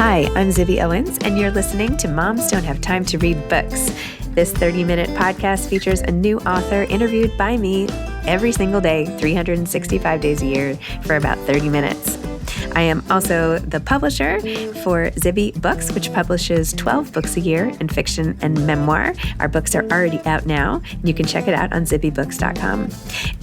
Hi, I'm Zibby Owens, and you're listening to Moms Don't Have Time to Read Books. This 30-minute podcast features a new author interviewed by me every single day, 365 days a year, for about 30 minutes. I am also the publisher for Zibby Books, which publishes 12 books a year in fiction and memoir. Our books are already out now. You can check it out on zibbybooks.com.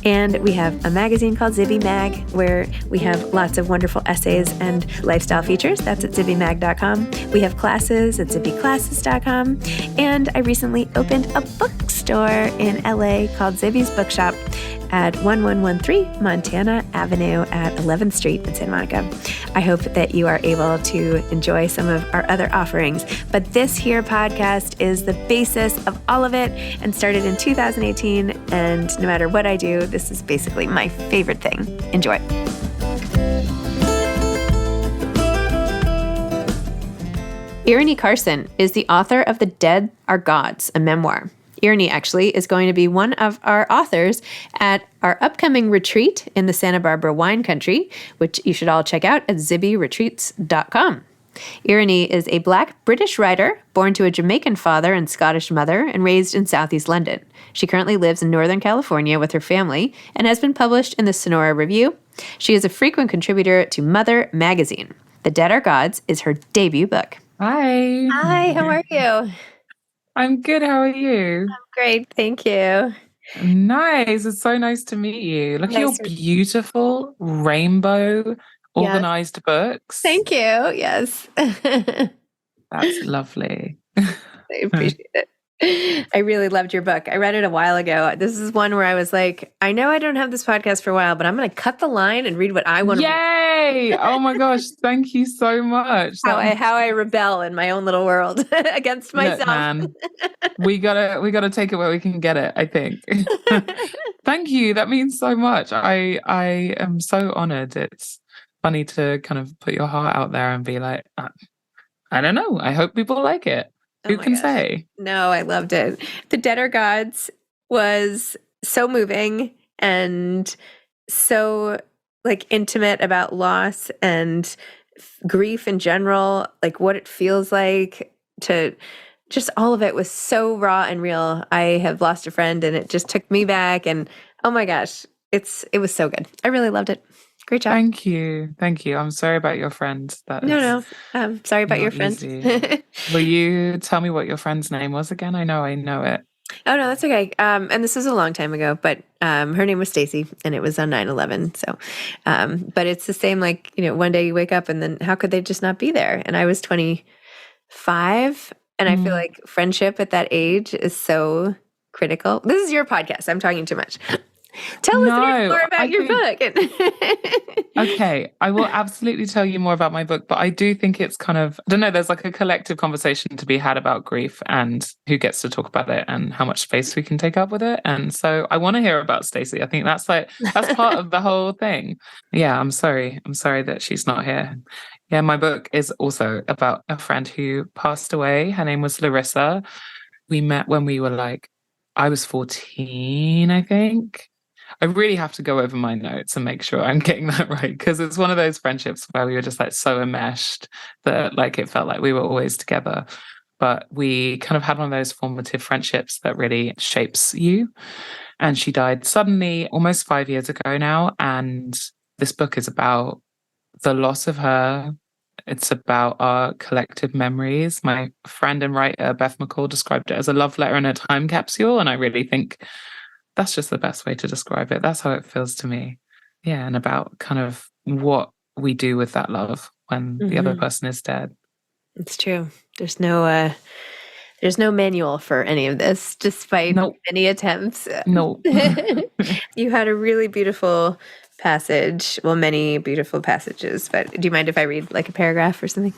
And we have a magazine called Zibby Mag, where we have lots of wonderful essays and lifestyle features. That's at zibbymag.com. We have classes at zibbyclasses.com. And I recently opened a bookstore in LA called Zibby's Bookshop at 1113 Montana Avenue at 11th Street in Santa Monica. I hope that you are able to enjoy some of our other offerings, but this here podcast is the basis of all of it and started in 2018, and no matter what I do, this is basically my favorite thing. Enjoy. Eirinie Carson is the author of The Dead Are Gods, a memoir. Eirinie actually is going to be one of our authors at our upcoming retreat in the Santa Barbara wine country, which you should all check out at zibbyretreats.com. Eirinie is a Black British writer, born to a Jamaican father and Scottish mother, and raised in Southeast London. She currently lives in Northern California with her family and has been published in the Sonora Review. She is a frequent contributor to Mother magazine. The Dead Are Gods is her debut book. Hi. Hi, how are you? I'm good. How are you? I'm great, thank you. Nice. It's so nice to meet you. Look at your beautiful rainbow organized books. Thank you. Yes. That's lovely. I appreciate it. I really loved your book. I read it a while ago. This is one where I was like, I know I don't have this podcast for a while, but I'm going to cut the line and read what I want to read. Yay! Oh my gosh. Thank you so much. How I rebel in my own little world against myself. Look, man, we gotta take it where we can get it, I think. Thank you. That means so much. I am so honored. It's funny to kind of put your heart out there and be like, I don't know. I hope people like it. Who can say? No, I loved it. The Dead Are Gods was so moving and so like intimate about loss and grief in general, like what it feels like to just all of it was so raw and real. I have lost a friend and it just took me back, and oh my gosh, it was so good. I really loved it. Great job. Thank you. I'm sorry about your friend. No. Sorry about your friend. Will you tell me what your friend's name was again? I know it. Oh, no, that's okay. And this was a long time ago, but her name was Stacy, and it was on 9/11. So, but it's the same, like, one day you wake up and then how could they just not be there? And I was 25, and I feel like friendship at that age is so critical. This is your podcast. I'm talking too much. Tell us more about your book. Okay, I will absolutely tell you more about my book, but I do think it's kind of, I don't know, there's like a collective conversation to be had about grief and who gets to talk about it and how much space we can take up with it. And so I want to hear about Stacey. I think that's part of the whole thing. Yeah, I'm sorry that she's not here. Yeah, my book is also about a friend who passed away. Her name was Larissa. We met when we were I was 14, I think. I really have to go over my notes and make sure I'm getting that right, because it's one of those friendships where we were just so enmeshed that it felt like we were always together. But we kind of had one of those formative friendships that really shapes you. And she died suddenly almost 5 years ago now. And this book is about the loss of her. It's about our collective memories. My friend and writer, Beth McCall, described it as a love letter in a time capsule. And I really think that's just the best way to describe it. That's how it feels to me. Yeah, and about kind of what we do with that love when the other person is dead. It's true. There's no manual for any of this, despite many attempts. No. You had a really beautiful passage. Well, many beautiful passages, but do you mind if I read a paragraph or something?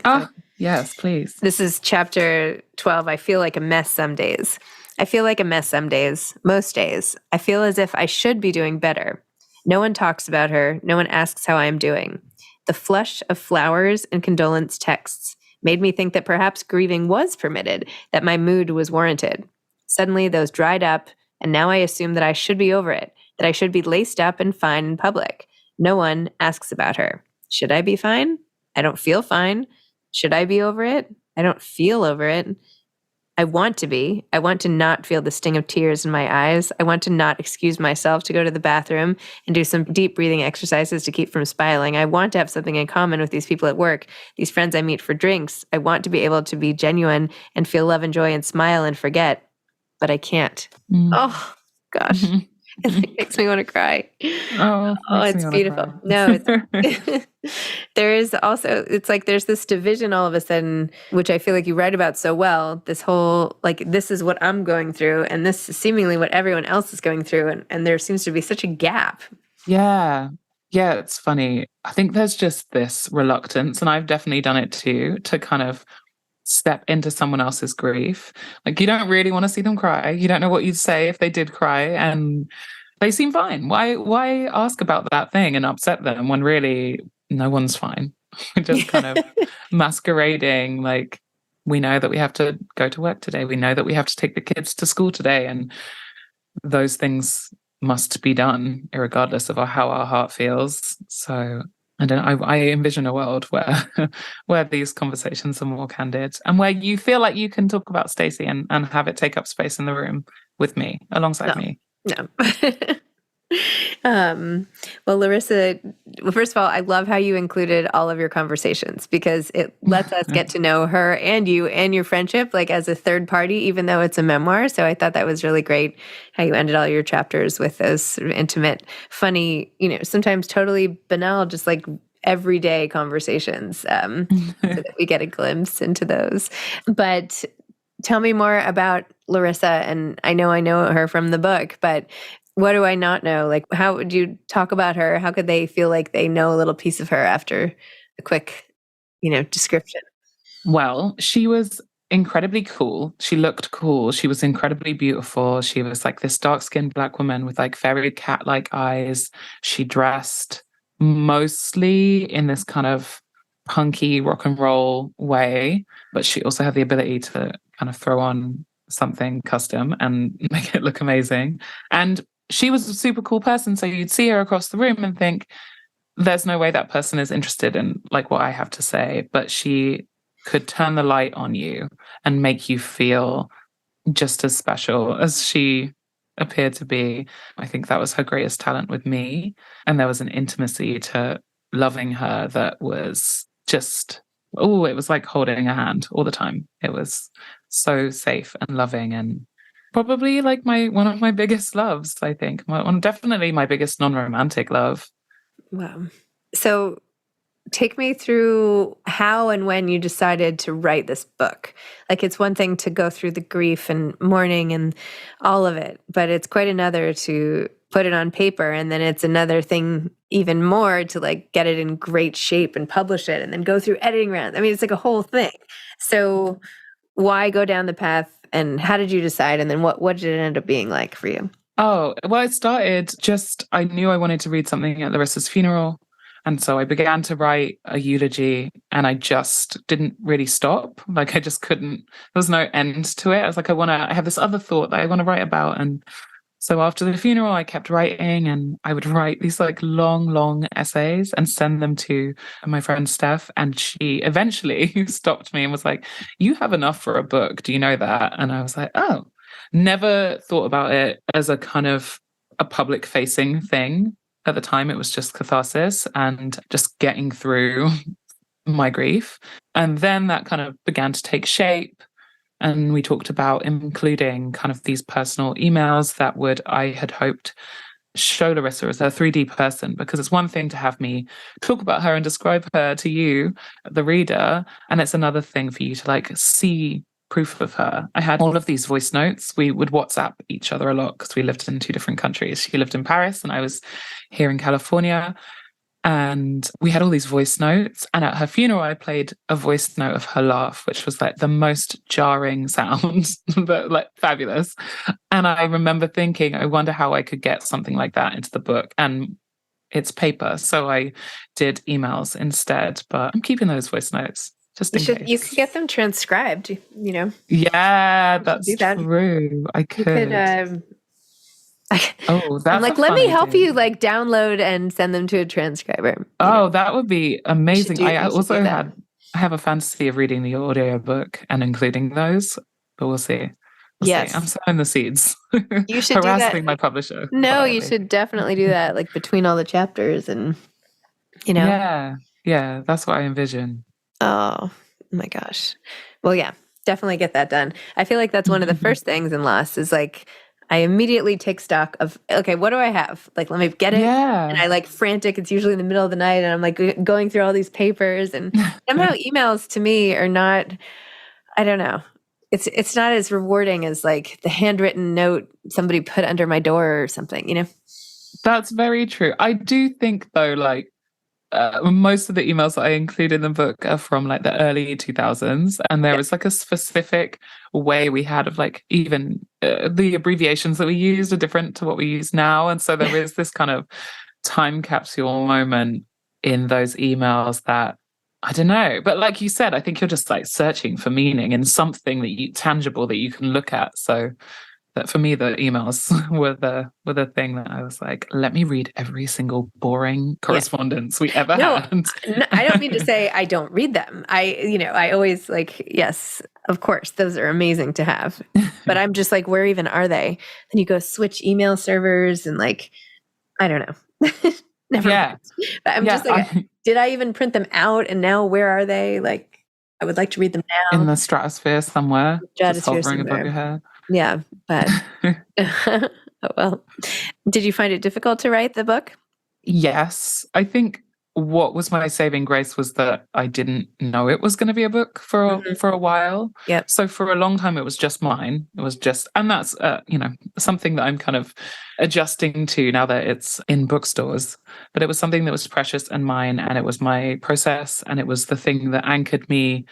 Yes, please. This is chapter 12. I feel like a mess some days. I feel like a mess some days. Most days. I feel as if I should be doing better. No one talks about her. No one asks how I am doing. The flush of flowers and condolence texts made me think that perhaps grieving was permitted, that my mood was warranted. Suddenly those dried up, and now I assume that I should be over it, that I should be laced up and fine in public. No one asks about her. Should I be fine? I don't feel fine. Should I be over it? I don't feel over it. I want to be. I want to not feel the sting of tears in my eyes. I want to not excuse myself to go to the bathroom and do some deep breathing exercises to keep from spiraling. I want to have something in common with these people at work, these friends I meet for drinks. I want to be able to be genuine and feel love and joy and smile and forget, but I can't. Oh, gosh. It makes me want to cry. Oh, it's beautiful. Cry. No, it's there is also, it's like there's this division all of a sudden, which I feel like you write about so well, this whole, like, this is what I'm going through, and this is seemingly what everyone else is going through. And there seems to be such a gap. Yeah. Yeah, it's funny. I think there's just this reluctance, and I've definitely done it too, to kind of step into someone else's grief. Like, you don't really want to see them cry. You don't know what you'd say if they did cry, and they seem fine. Why ask about that thing and upset them when really no one's fine? We're just kind of masquerading like, we know that we have to go to work today. We know that we have to take the kids to school today, and those things must be done regardless of how our heart feels. So I envision a world where where these conversations are more candid, and where you feel like you can talk about Stacey and have it take up space in the room with me, alongside me. No. Well, Larissa, first of all, I love how you included all of your conversations, because it lets us get to know her and you and your friendship, like, as a third party, even though it's a memoir. So I thought that was really great how you ended all your chapters with those sort of intimate, funny, sometimes totally banal, just like everyday conversations, so that we get a glimpse into those. But tell me more about Larissa. And I know her from the book, but what do I not know? Like, how would you talk about her? How could they feel like they know a little piece of her after a quick, description? Well, she was incredibly cool. She looked cool. She was incredibly beautiful. She was like this dark-skinned Black woman with like very cat-like eyes. She dressed mostly in this kind of punky rock and roll way, but she also had the ability to kind of throw on something custom and make it look amazing. And she was a super cool person. So you'd see her across the room and think, there's no way that person is interested in like what I have to say. But she could turn the light on you and make you feel just as special as she appeared to be. I think that was her greatest talent with me. And there was an intimacy to loving her that was just, it was like holding a hand all the time. It was so safe and loving, and probably like one of my biggest loves, I think. Definitely my biggest non-romantic love. Wow. So take me through how and when you decided to write this book. Like, it's one thing to go through the grief and mourning and all of it, but it's quite another to put it on paper. And then it's another thing even more to like get it in great shape and publish it and then go through editing rounds. I mean, it's like a whole thing. So why go down the path, and how did you decide? And then what did it end up being like for you? Oh, well, it started I knew I wanted to read something at Larissa's funeral. And so I began to write a eulogy, and I just didn't really stop. Like, I just couldn't, there was no end to it. I was like, I have this other thought that I want to write about. And so after the funeral, I kept writing, and I would write these like long essays and send them to my friend Steph. And she eventually stopped me and was like, you have enough for a book. Do you know that? And I was like, oh, never thought about it as a kind of a public facing thing. At the time, it was just catharsis and just getting through my grief. And then that kind of began to take shape. And we talked about including kind of these personal emails that I had hoped show Larissa as a 3D person, because it's one thing to have me talk about her and describe her to you, the reader, and it's another thing for you to like see proof of her. I had all of these voice notes. We would WhatsApp each other a lot because we lived in 2 different countries. She lived in Paris and I was here in California. And we had all these voice notes. And at her funeral, I played a voice note of her laugh, which was like the most jarring sound, but like fabulous. And I remember thinking, I wonder how I could get something like that into the book. And it's paper. So I did emails instead, but I'm keeping those voice notes. Just in case. You could get them transcribed, Yeah, that's true. I could. That's I'm like, let me help you like download and send them to a transcriber. That would be amazing. I also had I have a fantasy of reading the audiobook and including those, but we'll see. We'll see. I'm Yes. sowing the seeds. You should do that. Harassing my publisher. No, you quietly. should definitely do that, like between all the chapters and, you know. Yeah, that's what I envision. Oh my gosh. Well, yeah, definitely get that done. I feel like that's one of the first things in Lost is like, I immediately take stock of, okay, what do I have? Like, let me get it. Yeah. And I like frantic. It's usually in the middle of the night and I'm like going through all these papers and somehow emails to me are not, I don't know. It's not as rewarding as like the handwritten note somebody put under my door or something, you know? That's very true. I do think though, like, most of the emails that I include in the book are from like the early 2000s, and there was like a specific way we had of like even the abbreviations that we used are different to what we use now, and so there is this kind of time capsule moment in those emails that I don't know, but like you said, I think you're just like searching for meaning in something that tangible that you can look at. So that for me, the emails were the thing that I was like, let me read every single boring correspondence we ever had. No, I don't mean to say I don't read them. I always like, yes, of course, those are amazing to have. But I'm just like, where even are they? Then you go switch email servers and like, I don't know. Never mind. But I'm just like, did I even print them out? And now where are they? Like, I would like to read them now. In the stratosphere somewhere. Just hovering above your head. Yeah, but oh, well. Did you find it difficult to write the book? Yes. I think what was my saving grace was that I didn't know it was going to be a book for a while. Yep. So for a long time, it was just mine. It was just, and that's, something that I'm kind of adjusting to now that it's in bookstores. But it was something that was precious and mine, and it was my process, and it was the thing that anchored me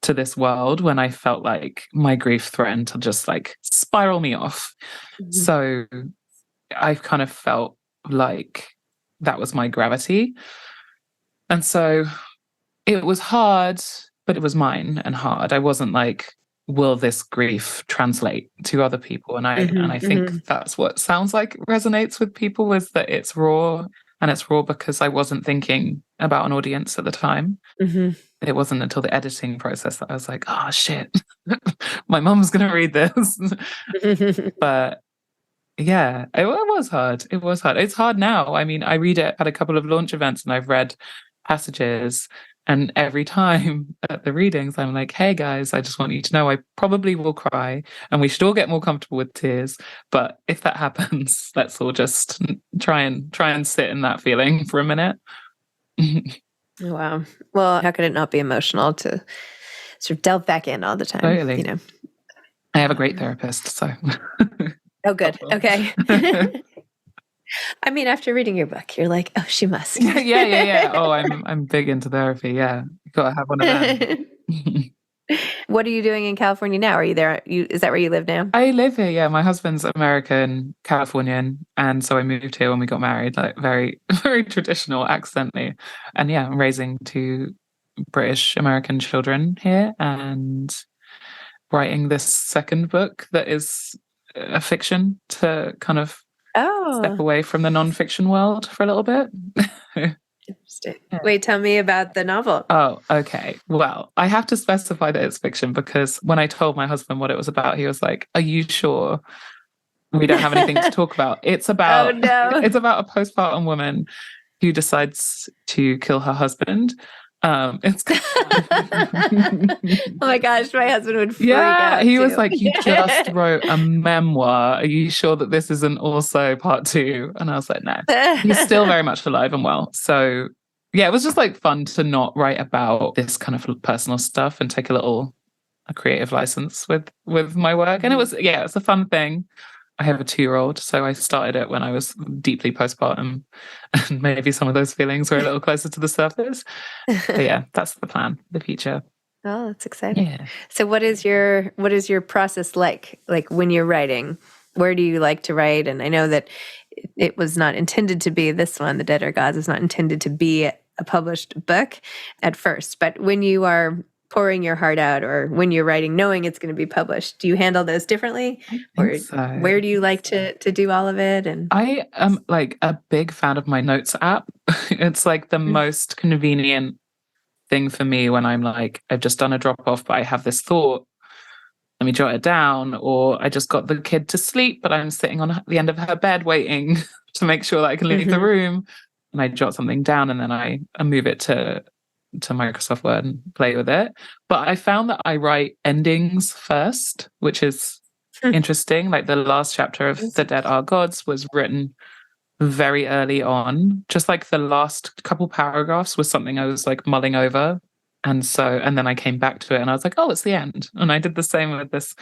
to this world when I felt like my grief threatened to just like spiral me off. So I've kind of felt like that was my gravity. And so it was hard, but it was mine and hard. I wasn't like, will this grief translate to other people? And I think that's what sounds like resonates with people, is that it's raw. And it's raw because I wasn't thinking about an audience at the time. It wasn't until the editing process that I was like, oh, shit, my mom's going to read this. But yeah, it was hard. It was hard. It's hard now. I mean, I read it at a couple of launch events and I've read passages. And every time at the readings, I'm like, hey, guys, I just want you to know I probably will cry and we should all get more comfortable with tears. But if that happens, let's all just try and sit in that feeling for a minute. Wow. Well, how could it not be emotional to sort of delve back in all the time? Totally. You know, I have a great therapist, so. Oh, good. Okay. I mean, after reading your book, you're like, oh, she must. Yeah. Oh, I'm big into therapy. Yeah, you gotta have one of them. What are you doing in California now? Are you there? Is that where you live now? I live here. Yeah, my husband's American, Californian, and so I moved here when we got married. Like very, very traditional, accidentally, and yeah, I'm raising two British American children here and writing this second book that is a fiction to kind of step away from the non-fiction world for a little bit. Interesting. Yeah. Wait, tell me about the novel. Oh, okay. Well, I have to specify that it's fiction because when I told my husband what it was about, he was like, are you sure we don't have anything to talk about? It's about, it's about a postpartum woman who decides to kill her husband. Oh my gosh, my husband would freak out. He was like, you just wrote a memoir. Are you sure that this isn't also part 2? And I was like, no, he's still very much alive and well. So yeah, it was just like fun to not write about this kind of personal stuff and take a creative license with my work. And it was, it's a fun thing. I have a 2-year-old, so I started it when I was deeply postpartum, and maybe some of those feelings were a little closer to the surface. But yeah, that's the plan, the future. Oh, that's exciting. Yeah. So what is your process like? Like when you're writing, where do you like to write? And I know that it was not intended to be this one, The Dead Are Gods, is not intended to be a published book at first. But when you are pouring your heart out or when you're writing knowing it's going to be published, do you handle those differently? Or where do you like to do all of it? And I am like a big fan of my notes app. It's like the most convenient thing for me when I'm like, I've just done a drop off, but I have this thought, let me jot it down. Or I just got the kid to sleep, but I'm sitting on the end of her bed waiting to make sure that I can leave the room. And I jot something down, and then I move it to Microsoft Word and play with it. But I found that I write endings first, which is interesting. Like the last chapter of The Dead Are Gods was written very early on. Just like the last couple paragraphs was something I was like mulling over. And then I came back to it and I was like, oh, it's the end. And I did the same with this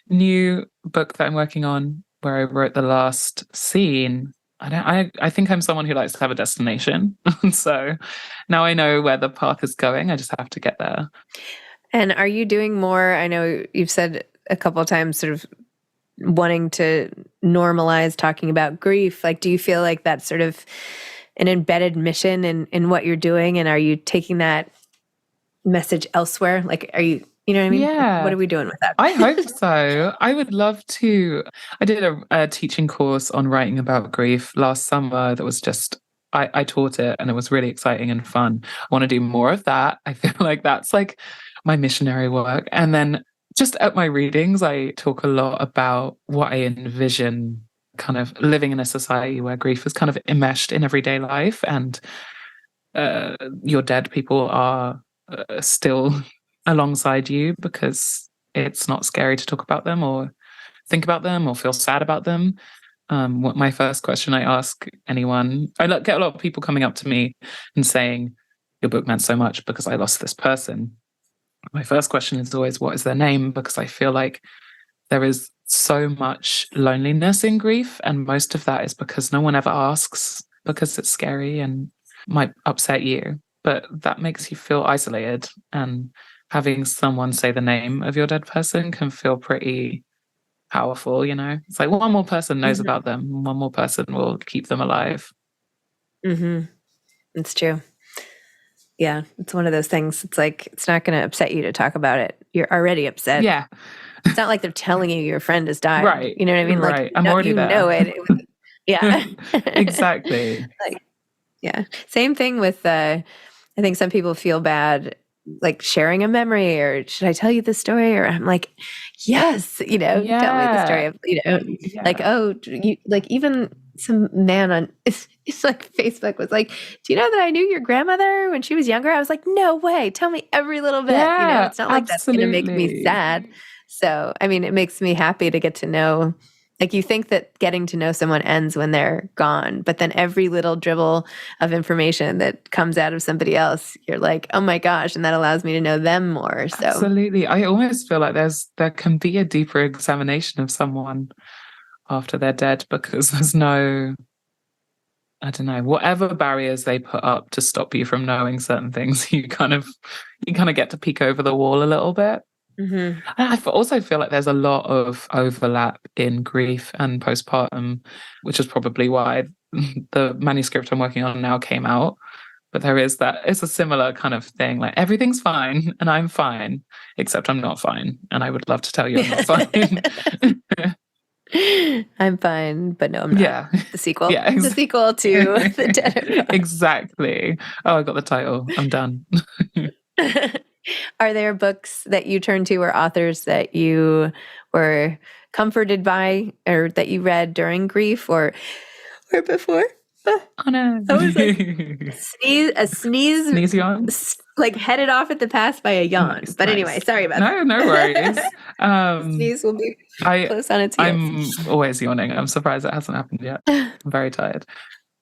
new book that I'm working on, where I wrote the last scene. I think I'm someone who likes to have a destination. So now I know where the path is going. I just have to get there. And are you doing more? I know you've said a couple of times sort of wanting to normalize talking about grief. Like, do you feel like that's sort of an embedded mission in what you're doing? And are you taking that message elsewhere? Like, are you know what I mean? Yeah. Like, what are we doing with that? I hope so. I would love to. I did a teaching course on writing about grief last summer that was just, I taught it and it was really exciting and fun. I want to do more of that. I feel like that's like my missionary work. And then just at my readings, I talk a lot about what I envision kind of living in a society where grief is kind of enmeshed in everyday life, and your dead people are still alongside you because it's not scary to talk about them or think about them or feel sad about them. What my first question I ask anyone, I get a lot of people coming up to me and saying, your book meant so much because I lost this person. My first question is always, what is their name? Because I feel like there is so much loneliness in grief, and most of that is because no one ever asks, because it's scary and might upset you, but that makes you feel isolated. And having someone say the name of your dead person can feel pretty powerful, you know? It's like one more person knows about them, one more person will keep them alive. It's true. Yeah, it's one of those things. It's like, it's not going to upset you to talk about it. You're already upset. Yeah. It's not like they're telling you your friend has died. Right. You know what I mean? Like, right. I'm already there. Know it. Yeah. Exactly. Yeah. Same thing with, I think some people feel bad, like sharing a memory, or should I tell you the story? Or I'm like, yes, tell me the story of, like, oh, you, like even some man on, it's like Facebook was like, do you know that I knew your grandmother when she was younger? I was like, no way. Tell me every little bit. It's not like that's going to make me sad. So, I mean, it makes me happy to get to know. Like, you think that getting to know someone ends when they're gone, but then every little dribble of information that comes out of somebody else, you're like, oh my gosh, and that allows me to know them more. So absolutely. I almost feel like there can be a deeper examination of someone after they're dead, because there's no, I don't know, whatever barriers they put up to stop you from knowing certain things, you kind of get to peek over the wall a little bit. I also feel like there's a lot of overlap in grief and postpartum, which is probably why the manuscript I'm working on now came out. But there is that, it's a similar kind of thing, like everything's fine and I'm fine, except I'm not fine. And I would love to tell you I'm not fine. I'm fine, but no, I'm not. Yeah. The sequel. Yeah, the sequel to The Dead Are Gods. Exactly. Oh, I got the title. I'm done. Are there books that you turn to or authors that you were comforted by, or that you read during grief or before? Oh no. I was like, sneeze yawn? Like headed off at the pass by a yawn. Nice, but nice. anyway, sorry about that. No worries. Sneeze will be close on its heels. I'm always yawning. I'm surprised it hasn't happened yet. I'm very tired.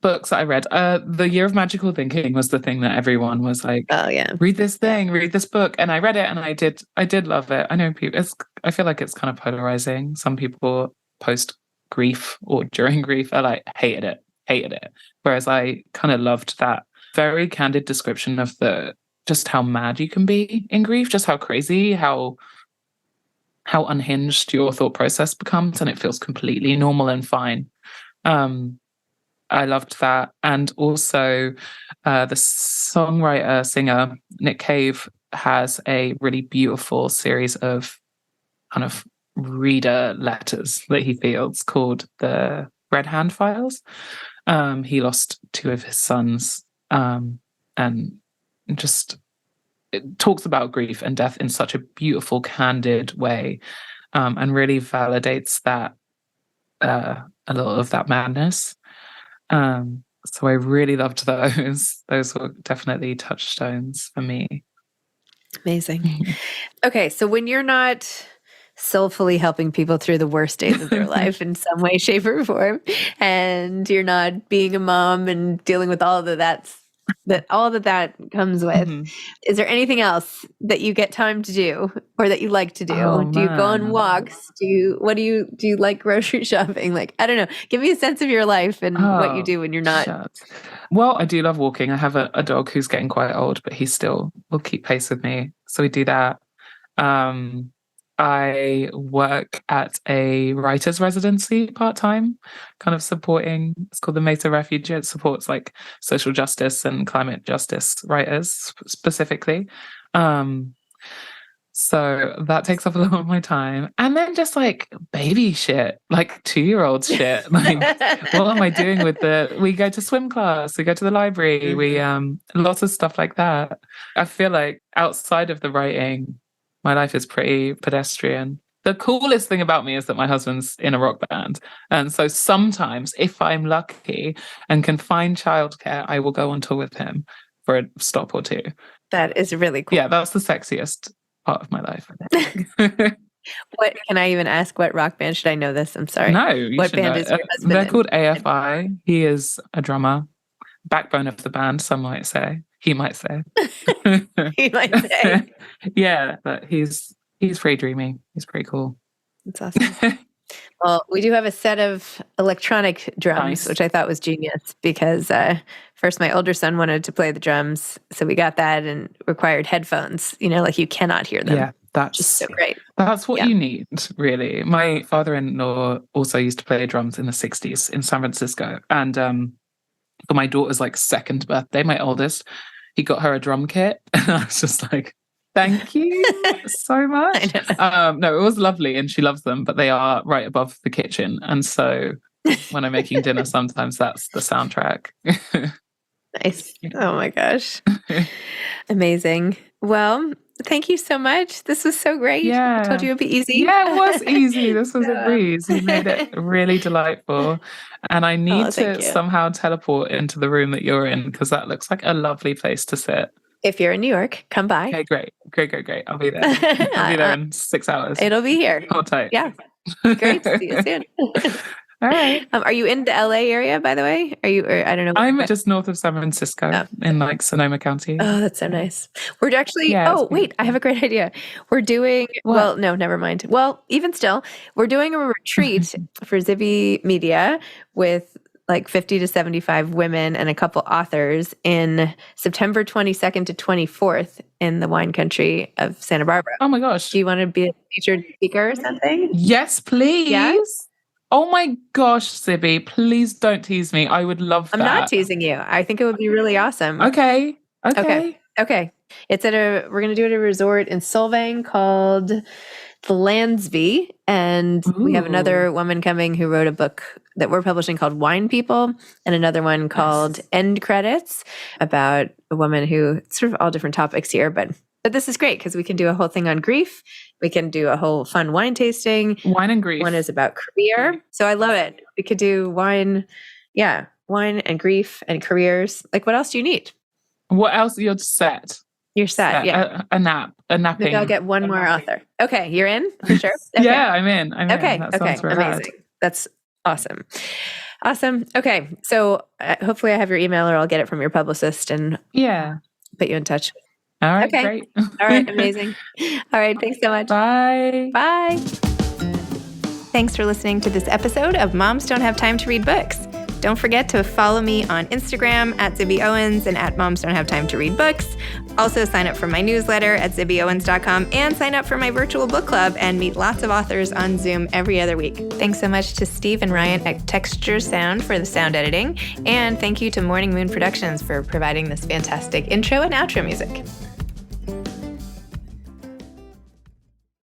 Books that I read. The Year of Magical Thinking was the thing that everyone was like, oh yeah, read this thing, read this book. And I read it and I did love it. I know people, I feel like it's kind of polarizing. Some people post grief or during grief are like, hated it. Whereas I kind of loved that very candid description of just how mad you can be in grief, just how crazy, how unhinged your thought process becomes, and it feels completely normal and fine. I loved that. And also the songwriter, singer, Nick Cave, has a really beautiful series of kind of reader letters that he fields called the Red Hand Files. He lost two of his sons, and just it talks about grief and death in such a beautiful, candid way, and really validates that a little of that madness. So I really loved those. Those were definitely touchstones for me. Amazing. Okay, so when you're not soulfully helping people through the worst days of their life in some way, shape, or form, and you're not being a mom and dealing with all of that comes with, is there anything else that you get time to do or that you like to do? Oh, do you go on man. walks? Do you like grocery shopping? Like, I don't know. Give me a sense of your life and what you do when you're not. Shucks. Well, I do love walking. I have a dog who's getting quite old, but he still will keep pace with me. So we do that. I work at a writer's residency part-time, kind of supporting, it's called the Mesa Refuge. It supports like social justice and climate justice writers specifically. So that takes up a lot of my time. And then just like baby shit, like 2-year-old shit. Like, what am I doing with we go to swim class, we go to the library, we, lots of stuff like that. I feel like outside of the writing, my life is pretty pedestrian. The coolest thing about me is that my husband's in a rock band. And so sometimes, if I'm lucky and can find childcare, I will go on tour with him for a stop or two. That is really cool. Yeah, that's the sexiest part of my life, I think. What can I even ask? What rock band? Should I know this? I'm sorry. No, you what should band know. is your husband They're in? called AFI. He is a drummer, backbone of the band, some might say. He might say. He might say. Yeah, but he's pretty dreamy. He's pretty cool. That's awesome. Well, we do have a set of electronic drums, Nice. which I thought was genius because first my older son wanted to play the drums. So we got that and required headphones, like you cannot hear them. Yeah, that's just so great. That's what you need, really. My father-in-law also used to play drums in the 60s in San Francisco. And for my daughter's like second birthday, my oldest, he got her a drum kit. And I was just like, thank you so much. No, it was lovely and she loves them, but they are right above the kitchen. And so when I'm making dinner, sometimes that's the soundtrack. Nice. Oh my gosh. Amazing. Well, thank you so much. This was so great. Yeah. I told you it'd be easy. Yeah, it was easy. This was a breeze. You made it really delightful. And I need to somehow teleport into the room that you're in because that looks like a lovely place to sit. If you're in New York, come by. Okay, great. I'll be there. I'll be there in 6 hours. It'll be here. Hold tight. Yeah. Great to see you soon. All right. Are you in the LA area, by the way? Are you, or I don't know. I'm just north of San Francisco in like Sonoma County. Oh, that's so nice. We're actually, wait, I have a great idea. We're doing, well, no, never mind. Well, even still, we're doing a retreat for Zibby Media with like 50 to 75 women and a couple authors in September 22nd to 24th in the wine country of Santa Barbara. Oh my gosh. Do you want to be a featured speaker or something? Yes, please. Yeah? Oh my gosh, Zibby, please don't tease me. I would love that. I'm not teasing you. I think it would be really awesome. Okay. It's we're going to do it at a resort in Solvang called the Landsby. And we have another woman coming who wrote a book that we're publishing called Wine People, and another one called End Credits about a woman who, sort of all different topics here, but this is great because we can do a whole thing on grief. We can do a whole fun wine tasting. Wine and grief. One is about career. So I love it. We could do wine and grief and careers. Like, what else do you need? What else? You're set. You're set, yeah. A napping. Maybe I'll get one more author. Okay, you're in? For sure? Okay. Yeah, I'm in. Okay, That amazing. That's awesome. Okay, so hopefully I have your email or I'll get it from your publicist and put you in touch. All right, great. All right, amazing. All right, thanks so much. Bye. Bye. Thanks for listening to this episode of Moms Don't Have Time to Read Books. Don't forget to follow me on Instagram at Zibby Owens and at Moms Don't Have Time to Read Books. Also sign up for my newsletter at zibbyowens.com and sign up for my virtual book club and meet lots of authors on Zoom every other week. Thanks so much to Steve and Ryan at Texture Sound for the sound editing. And thank you to Morning Moon Productions for providing this fantastic intro and outro music.